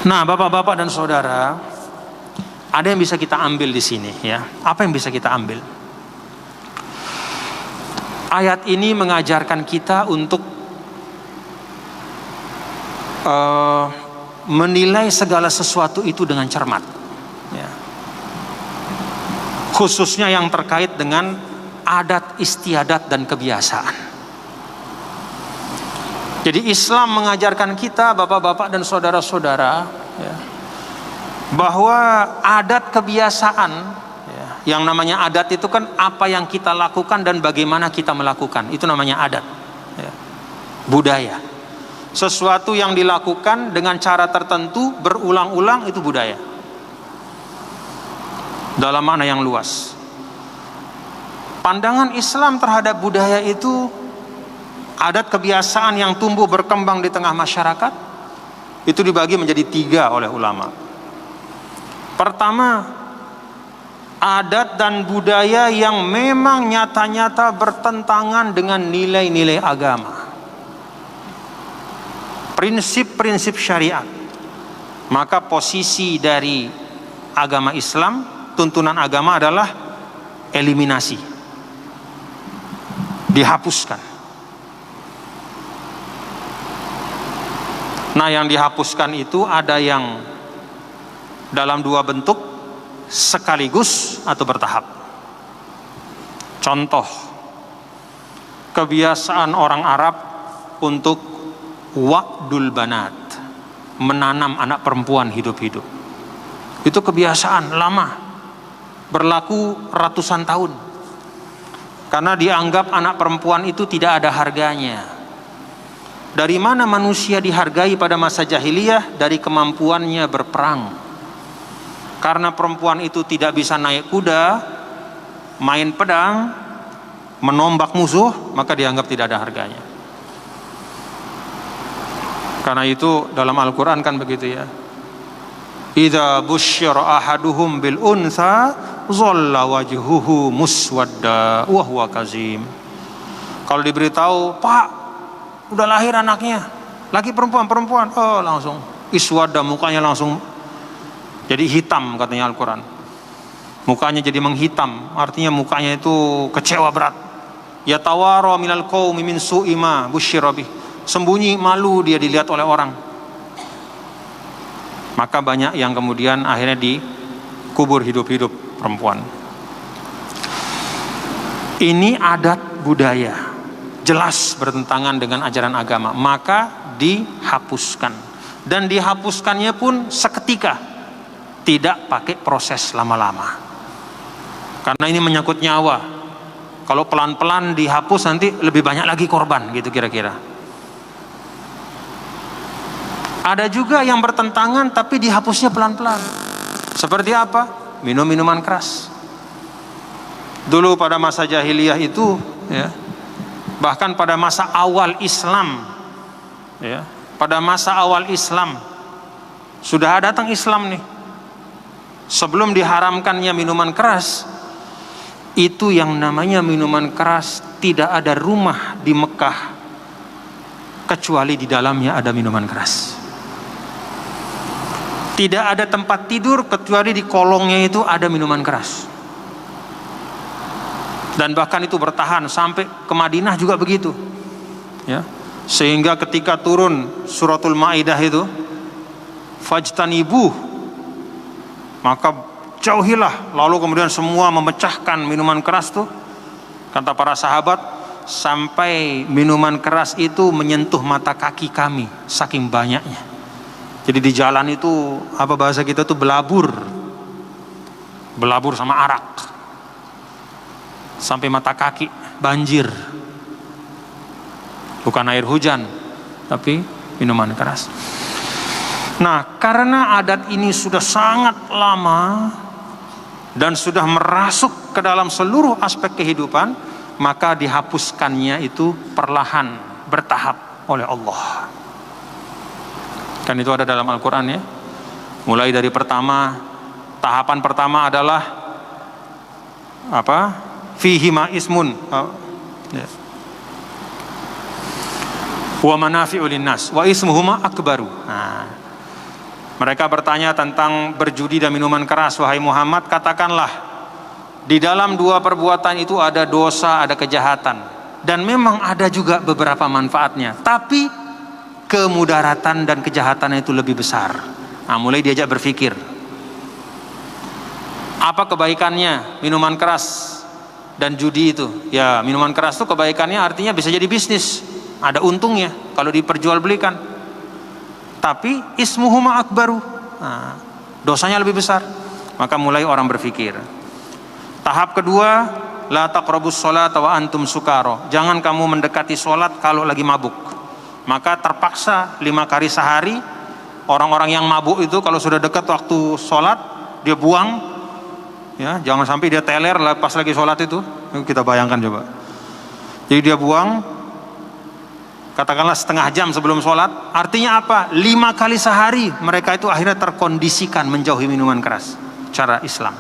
Nah, bapak-bapak dan saudara, ada yang bisa kita ambil di sini, ya. Apa yang bisa kita ambil? Ayat ini mengajarkan kita untuk menilai segala sesuatu itu dengan cermat, ya. Khususnya yang terkait dengan adat istiadat dan kebiasaan. Jadi Islam mengajarkan kita, bapak-bapak dan saudara-saudara, ya, bahwa adat kebiasaan, ya, yang namanya adat itu kan apa yang kita lakukan dan bagaimana kita melakukan, itu namanya adat, ya. Budaya, sesuatu yang dilakukan dengan cara tertentu berulang-ulang, itu budaya dalam makna yang luas. Pandangan Islam terhadap budaya itu, adat kebiasaan yang tumbuh berkembang di tengah masyarakat, itu dibagi menjadi 3 oleh ulama. Pertama, adat dan budaya yang memang nyata-nyata bertentangan dengan nilai-nilai agama, prinsip-prinsip syariat. Maka posisi dari agama Islam, tuntunan agama adalah eliminasi, dihapuskan. Nah, yang dihapuskan itu ada yang dalam 2 bentuk, sekaligus atau bertahap. Contoh, kebiasaan orang Arab untuk wa'dul banat, menanam anak perempuan hidup-hidup. Itu kebiasaan lama, berlaku ratusan tahun. Karena dianggap anak perempuan itu tidak ada harganya. Dari mana manusia dihargai pada masa jahiliyah? Dari kemampuannya berperang. Karena perempuan itu tidak bisa naik kuda, main pedang, menombak musuh, maka dianggap tidak ada harganya. Karena itu dalam Al-Quran kan begitu, ya. Idza busyira ahaduhum bil untha dhalla wajhuhu muswadda wa huwa kazim. Kalau diberitahu, Pak, udah lahir anaknya, laki perempuan, oh langsung iswada, mukanya langsung jadi hitam, katanya Al-Quran. Mukanya jadi menghitam, artinya mukanya itu kecewa berat. Ya tawara minal qaumi min su'i ma busyira bih, sembunyi malu dia dilihat oleh orang. Maka banyak yang kemudian akhirnya dikubur hidup-hidup perempuan. Ini adat budaya, jelas bertentangan dengan ajaran agama, maka dihapuskan. Dan dihapuskannya pun seketika, tidak pakai proses lama-lama. Karena ini menyangkut nyawa. Kalau pelan-pelan dihapus, nanti lebih banyak lagi korban, gitu kira-kira. Ada juga yang bertentangan tapi dihapusnya pelan-pelan. Seperti apa? Minum minuman keras. Dulu pada masa jahiliyah itu, ya, bahkan pada masa awal Islam, ya, pada masa awal Islam sudah datang Islam nih. Sebelum diharamkannya minuman keras, itu yang namanya minuman keras, tidak ada rumah di Mekah kecuali di dalamnya ada minuman keras. Tidak ada tempat tidur kecuali di kolongnya itu ada minuman keras. Dan bahkan itu bertahan sampai ke Madinah juga begitu, ya. Sehingga ketika turun suratul Maidah itu, fajtanibuh, maka jauhilah. Lalu kemudian semua memecahkan minuman keras tuh, kata para sahabat, sampai minuman keras itu menyentuh mata kaki kami, saking banyaknya. Jadi di jalan itu, apa bahasa kita tuh, belabur sama arak, sampai mata kaki banjir. Bukan air hujan, tapi minuman keras. Nah, karena adat ini sudah sangat lama dan sudah merasuk ke dalam seluruh aspek kehidupan, maka dihapuskannya itu perlahan, bertahap oleh Allah. Kan itu ada dalam Al-Quran, ya. Mulai dari tahapan pertama adalah apa? Fihi ma ismun, ya. Wa manafi'u linnas wa ismuhuma akbaru. Nah, Mereka bertanya tentang berjudi dan minuman keras. Wahai Muhammad, katakanlah, di dalam dua perbuatan itu ada dosa, ada kejahatan, dan memang ada juga beberapa manfaatnya, tapi kemudaratan dan kejahatan itu lebih besar. Nah, mulai diajak berpikir, apa kebaikannya minuman keras dan judi itu? Ya, minuman keras itu kebaikannya artinya bisa jadi bisnis, ada untungnya kalau diperjualbelikan. Tapi ismuhuma akbaru, nah, dosanya lebih besar. Maka mulai orang berpikir. Tahap kedua, la taqrabus sholata wa antum sukaro. Jangan kamu mendekati sholat kalau lagi mabuk. Maka terpaksa 5 kali sehari. Orang-orang yang mabuk itu kalau sudah dekat waktu sholat, dia buang. Ya, jangan sampai dia teler pas lagi sholat itu. Kita bayangkan coba. Jadi dia buang, katakanlah setengah jam sebelum sholat. Artinya apa? 5 kali sehari mereka itu akhirnya terkondisikan menjauhi minuman keras cara Islam.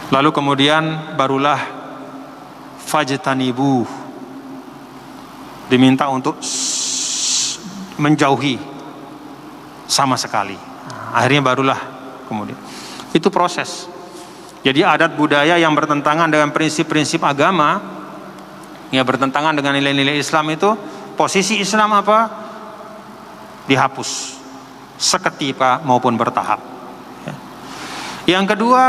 Lalu kemudian barulah fajtanibu, diminta untuk menjauhi sama sekali. Akhirnya barulah kemudian itu proses. Jadi adat budaya yang bertentangan dengan prinsip-prinsip agama, ya bertentangan dengan nilai-nilai Islam itu, posisi Islam apa? Dihapus seketika maupun bertahap. Yang kedua,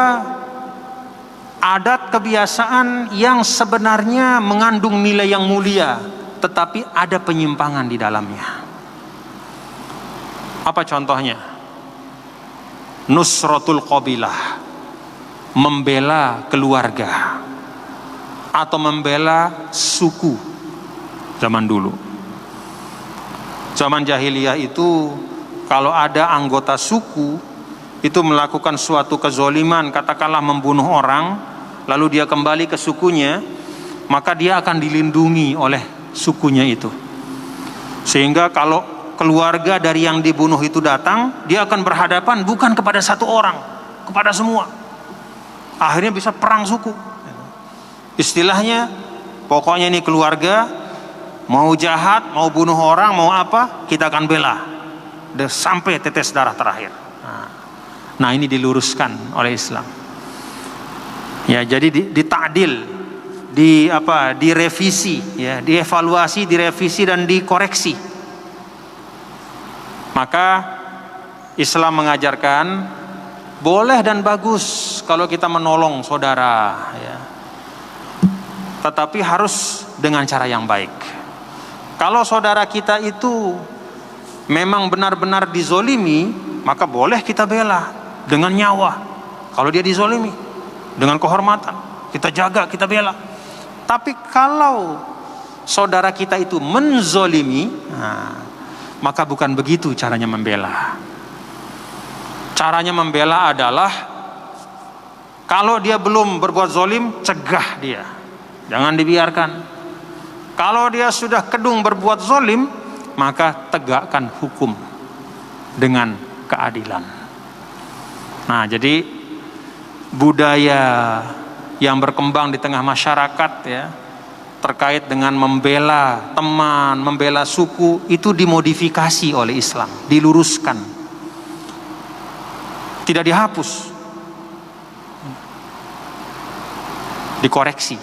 adat kebiasaan yang sebenarnya mengandung nilai yang mulia, tetapi ada penyimpangan di dalamnya. Apa contohnya? Nusratul qabilah, membela keluarga atau membela suku zaman dulu. Zaman jahiliyah itu kalau ada anggota suku itu melakukan suatu kezoliman, katakanlah membunuh orang, lalu dia kembali ke sukunya, maka dia akan dilindungi oleh sukunya itu. Sehingga kalau keluarga dari yang dibunuh itu datang, dia akan berhadapan bukan kepada satu orang, kepada semua. Akhirnya bisa perang suku. Istilahnya, pokoknya ini keluarga, mau jahat, mau bunuh orang, mau apa, kita akan bela sampai tetes darah terakhir. Nah, ini diluruskan oleh Islam. Ya, jadi ditadil, direvisi, ya, dievaluasi, direvisi dan dikoreksi. Maka Islam mengajarkan boleh dan bagus kalau kita menolong saudara, ya. Tetapi harus dengan cara yang baik. Kalau saudara kita itu memang benar-benar dizolimi, maka boleh kita bela dengan nyawa. Kalau dia dizolimi, dengan kehormatan, kita jaga, kita bela. Tapi kalau saudara kita itu menzolimi, maka bukan begitu caranya membela. Caranya membela adalah kalau dia belum berbuat zolim, cegah dia, jangan dibiarkan. Kalau dia sudah kedung berbuat zolim, maka tegakkan hukum dengan keadilan. Nah, jadi budaya yang berkembang di tengah masyarakat, ya, terkait dengan membela teman, membela suku, itu dimodifikasi oleh Islam, diluruskan, tidak dihapus, dikoreksi.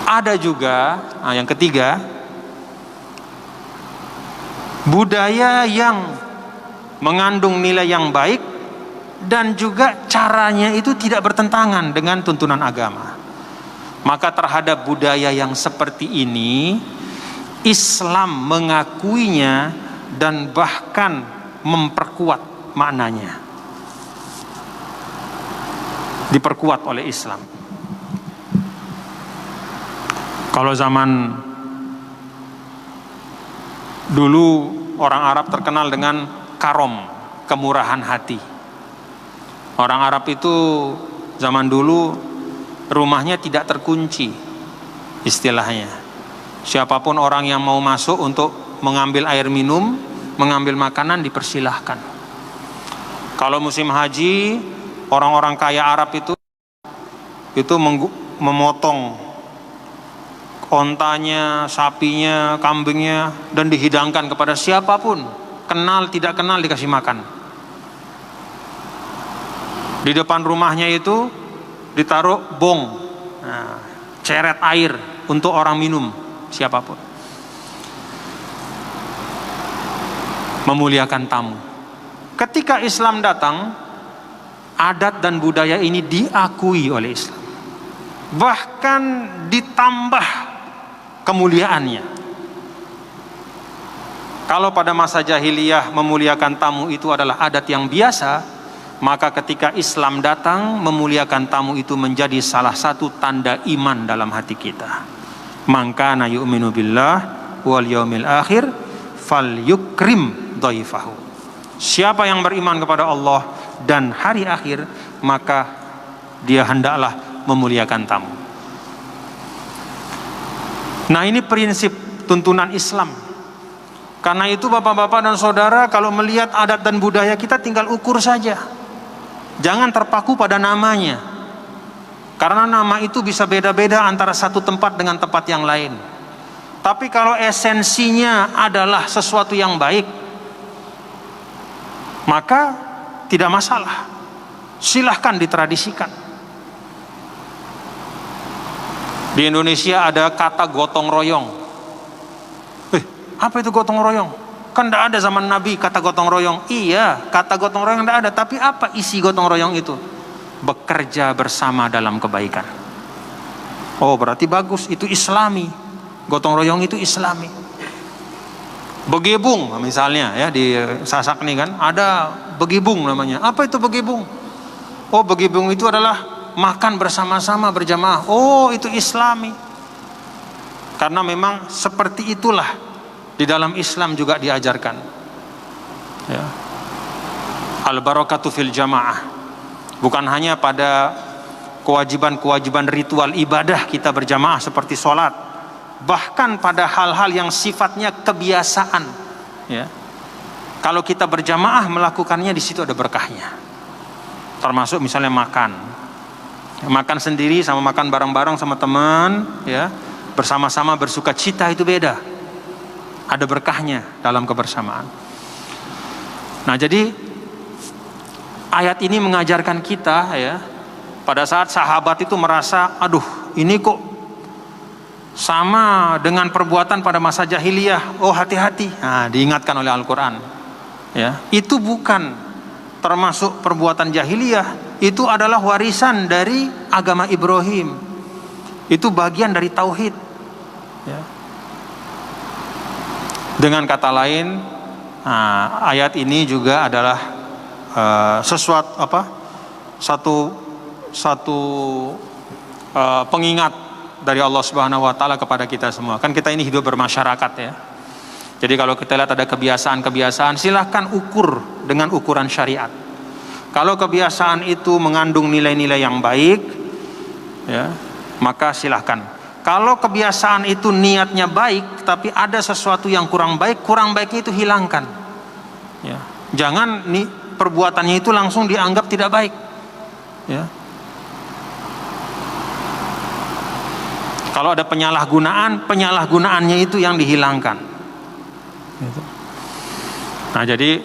Ada juga, yang ketiga, budaya yang mengandung nilai yang baik dan juga caranya itu tidak bertentangan dengan tuntunan agama. Maka terhadap budaya yang seperti ini, Islam mengakuinya dan bahkan memperkuat maknanya. Diperkuat oleh Islam. Kalau zaman dulu orang Arab terkenal dengan karom, kemurahan hati. Orang Arab itu zaman dulu rumahnya tidak terkunci, istilahnya. Siapapun orang yang mau masuk untuk mengambil air minum, mengambil makanan, dipersilahkan. Kalau musim haji, orang-orang kaya Arab itu memotong ontanya, sapinya, kambingnya, dan dihidangkan kepada siapapun, kenal tidak kenal, dikasih makan. Di depan rumahnya itu ditaruh bong, nah, ceret air untuk orang minum, siapapun. Memuliakan tamu. Ketika Islam datang, adat dan budaya ini diakui oleh Islam, bahkan ditambah kemuliaannya. Kalau pada masa jahiliyah memuliakan tamu itu adalah adat yang biasa, maka ketika Islam datang, memuliakan tamu itu menjadi salah satu tanda iman dalam hati kita. Man kana yu'minu billah wal yaumil akhir falyukrim dhaifahu. Siapa yang beriman kepada Allah dan hari akhir, maka dia hendaklah memuliakan tamu. Nah, ini prinsip tuntunan Islam. Karena itu bapak-bapak dan saudara, kalau melihat adat dan budaya kita tinggal ukur saja. Jangan terpaku pada namanya. Karena nama itu bisa beda-beda antara satu tempat dengan tempat yang lain. Tapi kalau esensinya adalah sesuatu yang baik, maka tidak masalah. Silahkan ditradisikan. Di Indonesia ada kata gotong royong. Apa itu gotong royong? Kan tidak ada zaman Nabi kata gotong royong. Iya, kata gotong royong tidak ada. Tapi apa isi gotong royong itu? Bekerja bersama dalam kebaikan. Oh, berarti bagus. Itu Islami. Gotong royong itu Islami. Begebung misalnya ya, di Sasak nih kan ada begebung namanya. Apa itu begebung? Oh, begebung itu adalah makan bersama-sama berjamaah. Oh, itu Islami. Karena memang seperti itulah di dalam Islam juga diajarkan. Ya. Al-barakatu fil jamaah. Bukan hanya pada kewajiban-kewajiban ritual ibadah kita berjamaah seperti sholat, bahkan pada hal-hal yang sifatnya kebiasaan. Ya. Kalau kita berjamaah melakukannya, di situ ada berkahnya. Termasuk misalnya makan sendiri sama makan bareng-bareng sama teman, ya, bersama-sama bersuka cita, itu beda. Ada berkahnya dalam kebersamaan. Nah, jadi ayat ini mengajarkan kita, ya, pada saat sahabat itu merasa, aduh, ini kok sama dengan perbuatan pada masa jahiliyah. Oh, hati-hati. Nah, diingatkan oleh Al-Quran, ya, itu bukan termasuk perbuatan jahiliyah. Itu adalah warisan dari agama Ibrahim. Itu bagian dari tauhid. Ya. Dengan kata lain, ayat ini juga adalah satu pengingat dari Allah Subhanahu Wa Taala kepada kita semua. Kan kita ini hidup bermasyarakat, ya. Jadi kalau kita lihat ada kebiasaan-kebiasaan, silahkan ukur dengan ukuran syariat. Kalau kebiasaan itu mengandung nilai-nilai yang baik, ya, maka silahkan. Kalau kebiasaan itu niatnya baik, tapi ada sesuatu yang kurang baiknya itu hilangkan. Ya. Jangan perbuatannya itu langsung dianggap tidak baik. Ya. Kalau ada penyalahgunaannya itu yang dihilangkan. Gitu. Nah, jadi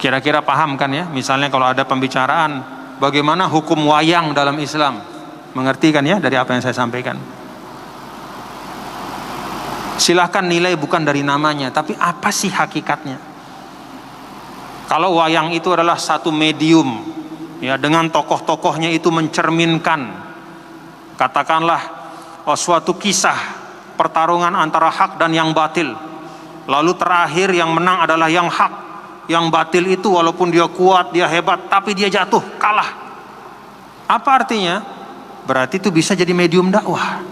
kira-kira paham kan, ya? Misalnya kalau ada pembicaraan bagaimana hukum wayang dalam Islam, mengerti kan, ya, dari apa yang saya sampaikan? Silahkan nilai bukan dari namanya, tapi apa sih hakikatnya? Kalau wayang itu adalah satu medium, ya, dengan tokoh-tokohnya itu mencerminkan, katakanlah, suatu kisah pertarungan antara hak dan yang batil. Lalu terakhir yang menang adalah yang hak. Yang batil itu walaupun dia kuat, dia hebat, tapi dia jatuh, kalah. Apa artinya? Berarti itu bisa jadi medium dakwah.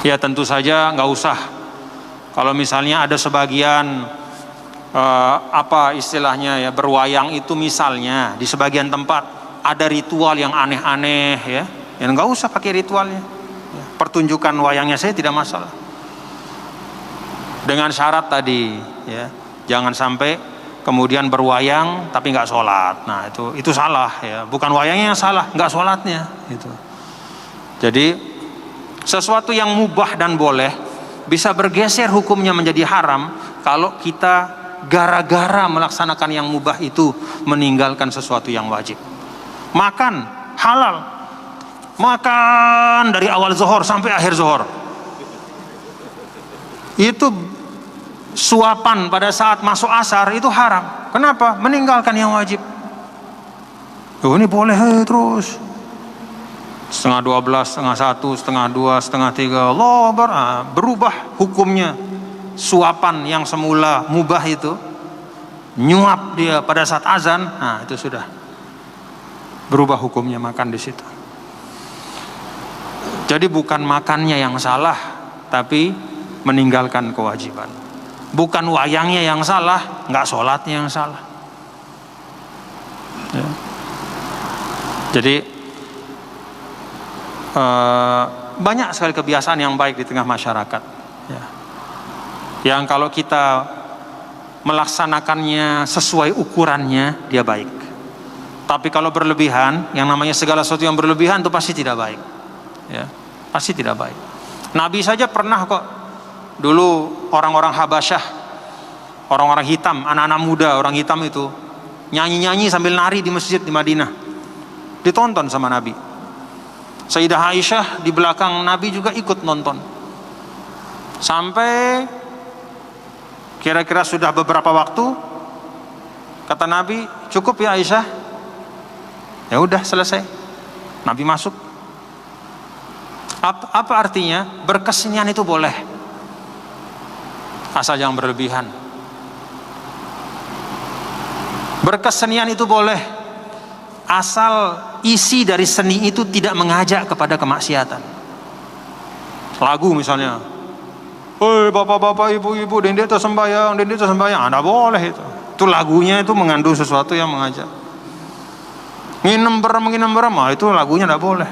Ya, tentu saja nggak usah. Kalau misalnya ada sebagian apa istilahnya, ya, berwayang itu misalnya di sebagian tempat ada ritual yang aneh-aneh, ya nggak usah pakai ritualnya. Ya, pertunjukan wayangnya saya tidak masalah. Dengan syarat tadi, ya, jangan sampai kemudian berwayang tapi nggak sholat. Nah, itu salah, ya. Bukan wayangnya yang salah, nggak sholatnya. Itu. Jadi sesuatu yang mubah dan boleh bisa bergeser hukumnya menjadi haram kalau kita gara-gara melaksanakan yang mubah itu meninggalkan sesuatu yang wajib. Makan halal, makan dari awal zuhur sampai akhir zuhur, itu suapan pada saat masuk asar itu haram. Kenapa? Meninggalkan yang wajib. Oh, ini boleh terus. Setengah 12, setengah 1, setengah 2, setengah 3, Allah Akbar. Berubah hukumnya. Suapan yang semula mubah itu nyuap dia pada saat azan, nah itu sudah berubah hukumnya makan di situ. Jadi bukan makannya yang salah, tapi meninggalkan kewajiban. Bukan wayangnya yang salah, nggak sholatnya yang salah. Ya. Jadi banyak sekali kebiasaan yang baik di tengah masyarakat. Ya. Yang kalau kita melaksanakannya sesuai ukurannya, dia baik. Tapi kalau berlebihan, yang namanya segala sesuatu yang berlebihan itu pasti tidak baik. Ya, pasti tidak baik. Nabi saja pernah kok, dulu orang-orang Habasyah, orang-orang hitam, anak-anak muda, orang hitam itu nyanyi-nyanyi sambil nari di masjid di Madinah, ditonton sama Nabi. Sayyidah Aisyah di belakang Nabi juga ikut nonton. Sampai kira-kira sudah beberapa waktu, kata Nabi, cukup ya Aisyah. Ya udah selesai. Nabi masuk. Apa artinya? Berkesenian itu boleh, asal jangan berlebihan. Berkesenian itu boleh, asal isi dari seni itu tidak mengajak kepada kemaksiatan. Lagu misalnya, "Hei bapak-bapak, ibu-ibu, dendek tersembayang, dendek tersembayang." Anda boleh itu. Itu lagunya itu mengandung sesuatu yang mengajak. Nginem berem, itu lagunya tidak boleh.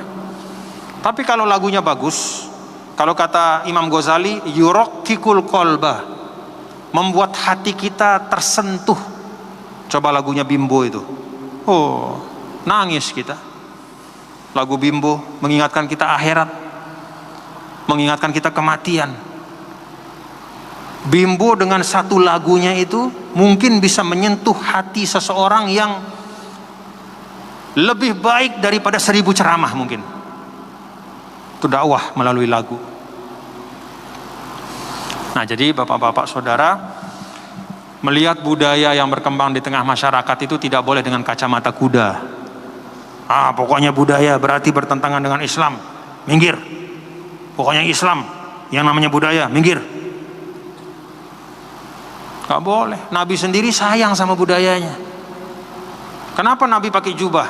Tapi kalau lagunya bagus, kalau kata Imam Ghazali, yuraqqikul qalba, membuat hati kita tersentuh. Coba lagunya Bimbo itu. Oh, nangis kita. Lagu Bimbo mengingatkan kita akhirat, mengingatkan kita kematian. Bimbo dengan satu lagunya itu mungkin bisa menyentuh hati seseorang yang lebih baik daripada 1000 ceramah mungkin. Itu dakwah melalui lagu. Nah, jadi bapak-bapak saudara, melihat budaya yang berkembang di tengah masyarakat itu tidak boleh dengan kacamata kuda. Pokoknya budaya berarti bertentangan dengan Islam, minggir. Pokoknya Islam yang namanya budaya, minggir. Gak boleh. Nabi sendiri sayang sama budayanya. Kenapa Nabi pakai jubah,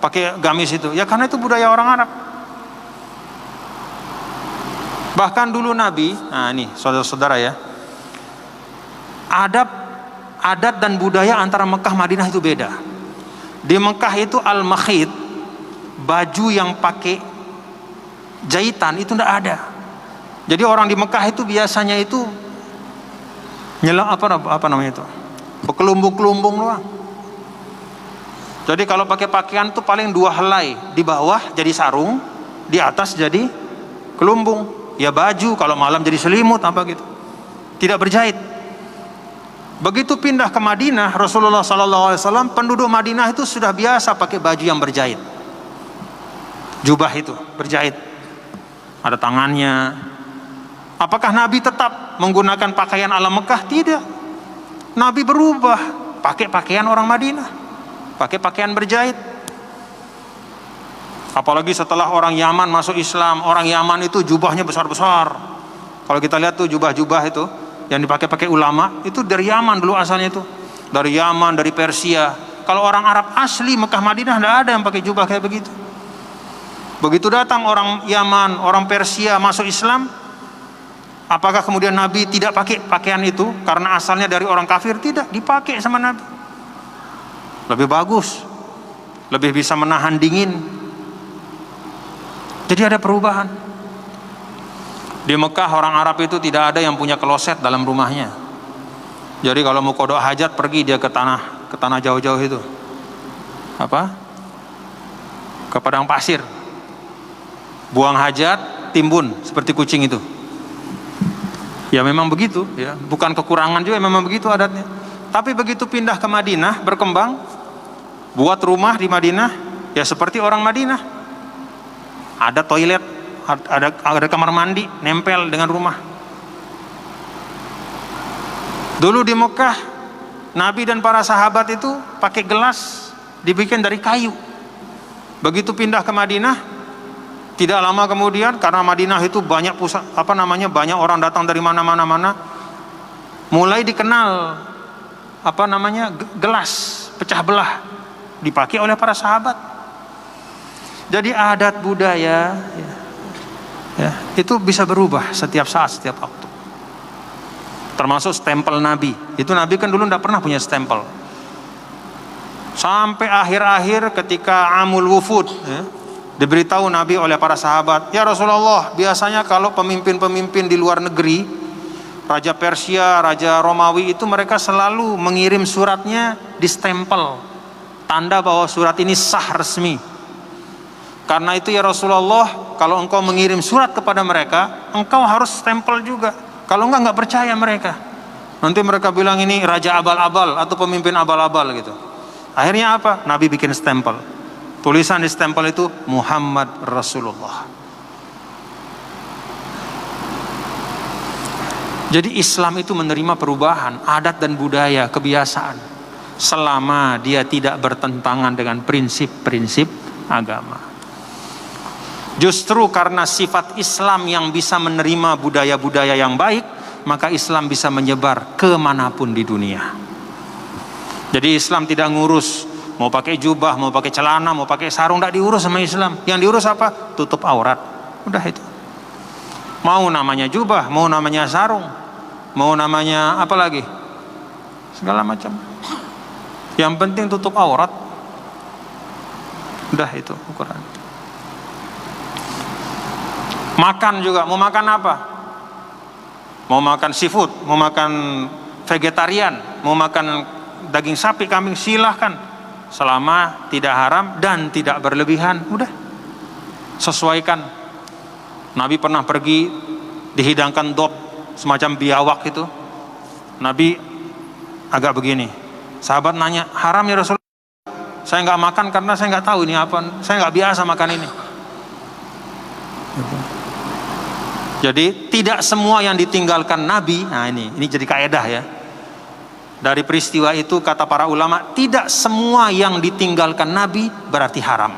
pakai gamis itu? Ya karena itu budaya orang Arab. Bahkan dulu Nabi, nah ini saudara-saudara ya, adat dan budaya antara Mekah Madinah itu beda. Di Mekah itu al-makhid, baju yang pakai jahitan itu tidak ada. Jadi orang di Mekah itu biasanya itu apa namanya itu, berkelumbung-kelumbung doang. Jadi kalau pakai pakaian itu paling 2 helai, di bawah jadi sarung, di atas jadi kelumbung. Ya baju, kalau malam jadi selimut apa gitu. Tidak berjahit. Begitu pindah ke Madinah, Rasulullah SAW, penduduk Madinah itu sudah biasa pakai baju yang berjahit. Jubah itu berjahit, ada tangannya. Apakah Nabi tetap menggunakan pakaian ala Mekah? Tidak. Nabi berubah, pakai pakaian orang Madinah, pakai pakaian berjahit. Apalagi setelah orang Yaman masuk Islam, orang Yaman itu jubahnya besar-besar. Kalau kita lihat tuh jubah-jubah itu yang dipakai ulama itu dari Yaman dulu asalnya itu, dari Yaman, dari Persia. Kalau orang Arab asli Mekah Madinah tidak ada yang pakai jubah kayak begitu. Begitu datang orang Yaman, orang Persia masuk Islam, apakah kemudian Nabi tidak pakai pakaian itu karena asalnya dari orang kafir? Tidak, dipakai sama Nabi. Lebih bagus, lebih bisa menahan dingin. Jadi ada perubahan. Di Mekah orang Arab itu tidak ada yang punya kloset dalam rumahnya. Jadi kalau mau qada hajat pergi dia ke tanah jauh-jauh itu. Ke padang pasir. buang hajat, timbun seperti kucing itu. Ya memang begitu, ya. Bukan kekurangan juga, memang begitu adatnya. Tapi begitu pindah ke Madinah, berkembang, buat rumah di Madinah, ya seperti orang Madinah. Ada toilet, ada kamar mandi, nempel dengan rumah. Dulu di Mekah, Nabi dan para sahabat itu pakai gelas dibikin dari kayu. Begitu pindah ke Madinah, tidak lama kemudian, karena Madinah itu banyak banyak orang datang dari mana-mana, mulai dikenal gelas pecah belah dipakai oleh para sahabat. Jadi adat budaya ya, itu bisa berubah setiap saat, setiap waktu. Termasuk stempel Nabi. Itu Nabi kan dulu tidak pernah punya stempel. Sampai akhir-akhir ketika Amul Wufud, ya, diberitahu Nabi oleh para sahabat, ya Rasulullah, biasanya kalau pemimpin-pemimpin di luar negeri, Raja Persia, Raja Romawi itu mereka selalu mengirim suratnya di stempel, tanda bahwa surat ini sah, resmi. Karena itu ya Rasulullah, kalau engkau mengirim surat kepada mereka, engkau harus stempel juga. Kalau enggak percaya mereka. Nanti mereka bilang ini raja abal-abal atau pemimpin abal-abal gitu. Akhirnya apa? Nabi bikin stempel. Tulisan di stempel itu Muhammad Rasulullah. Jadi Islam itu menerima perubahan adat dan budaya, kebiasaan, selama dia tidak bertentangan dengan prinsip-prinsip agama. Justru karena sifat Islam yang bisa menerima budaya-budaya yang baik, maka Islam bisa menyebar kemanapun di dunia. Jadi Islam tidak ngurus mau pakai jubah, mau pakai celana, mau pakai sarung, tidak diurus sama Islam. Yang diurus apa? Tutup aurat. Udah itu. Mau namanya jubah, mau namanya sarung, mau namanya apa lagi, segala macam. Yang penting tutup aurat. Udah itu ukuran. Makan juga, mau makan apa? Mau makan seafood, mau makan vegetarian, mau makan daging sapi, kambing, silahkan, selama tidak haram dan tidak berlebihan. Udah, sesuaikan. Nabi pernah pergi, dihidangkan dop, semacam biawak itu. Nabi agak begini. Sahabat nanya, haram ya Rasulullah? Saya nggak makan karena saya nggak tahu ini apa. Saya nggak biasa makan ini. Jadi tidak semua yang ditinggalkan Nabi, nah ini jadi kaedah ya. Dari peristiwa itu kata para ulama, tidak semua yang ditinggalkan Nabi berarti haram.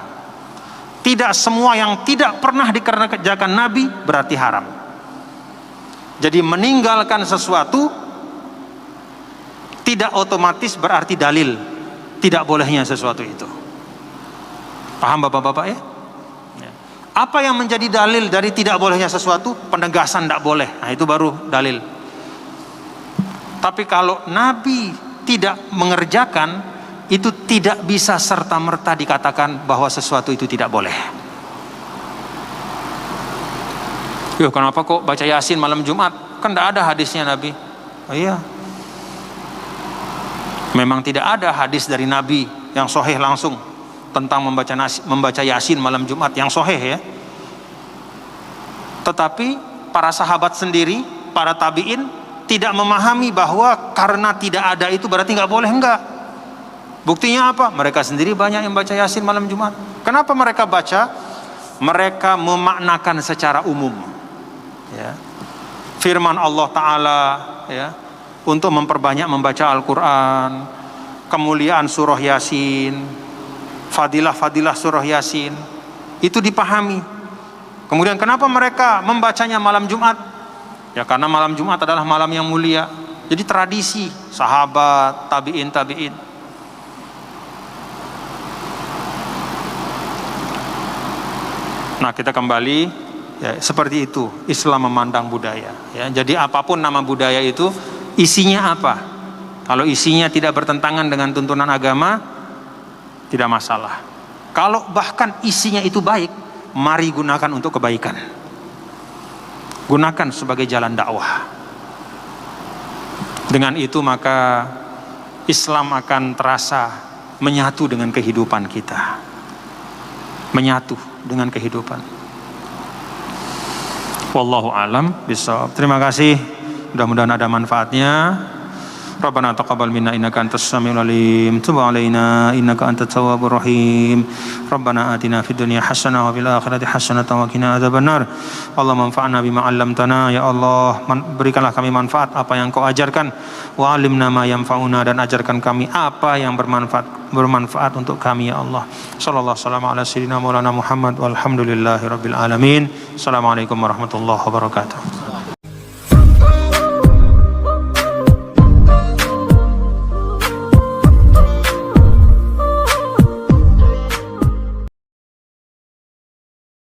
Tidak semua yang tidak pernah dikerjakan Nabi berarti haram. Jadi meninggalkan sesuatu tidak otomatis berarti dalil tidak bolehnya sesuatu itu. Paham bapak-bapak ya? Apa yang menjadi dalil dari tidak bolehnya sesuatu? Penegasan tidak boleh. Nah itu baru dalil. Tapi kalau Nabi tidak mengerjakan, itu tidak bisa serta-merta dikatakan bahwa sesuatu itu tidak boleh. Yo, kenapa kok baca Yasin malam Jumat? Kan tidak ada hadisnya Nabi. Oh iya. Memang tidak ada hadis dari Nabi yang sahih langsung tentang membaca Yasin malam Jumat yang sahih ya. Tetapi para sahabat sendiri, para tabi'in tidak memahami bahwa karena tidak ada itu berarti nggak boleh, enggak. Buktinya apa? Mereka sendiri banyak yang baca Yasin malam Jumat. Kenapa mereka baca? Mereka memaknakan secara umum ya. Firman Allah Ta'ala ya, untuk memperbanyak membaca Al-Quran, kemuliaan surah Yasin, fadilah-fadilah surah Yasin, itu dipahami. Kemudian kenapa mereka membacanya malam Jumat? Ya karena malam Jumat adalah malam yang mulia. Jadi tradisi sahabat, tabi'in. Nah kita kembali ya, seperti itu Islam memandang budaya ya. Jadi apapun nama budaya itu, isinya apa? Kalau isinya tidak bertentangan dengan tuntunan agama, tidak masalah. Kalau bahkan isinya itu baik, mari gunakan untuk kebaikan. Gunakan sebagai jalan dakwah. Dengan itu maka Islam akan terasa menyatu dengan kehidupan kita. Menyatu dengan kehidupan. Wallahu alam bishawab. Terima kasih. Mudah-mudahan ada manfaatnya. Rabbana taqabbal minna innaka antas samiul alim. Tub 'alaina innaka antat tawwabur rahim. Rabbana atina fid dunya hasanah wa fil akhirati hasanah wa qina adzabannar. Allahumma anfa'na bima 'allamtana ya Allah, berikanlah kami manfaat apa yang Kau ajarkan. Wa 'allimna ma yanfa'una, dan ajarkan kami apa yang bermanfaat untuk kami ya Allah. Sallallahu alaihi ala sayyidina Maulana Muhammad walhamdulillahi rabbil alamin. Assalamualaikum warahmatullahi wabarakatuh.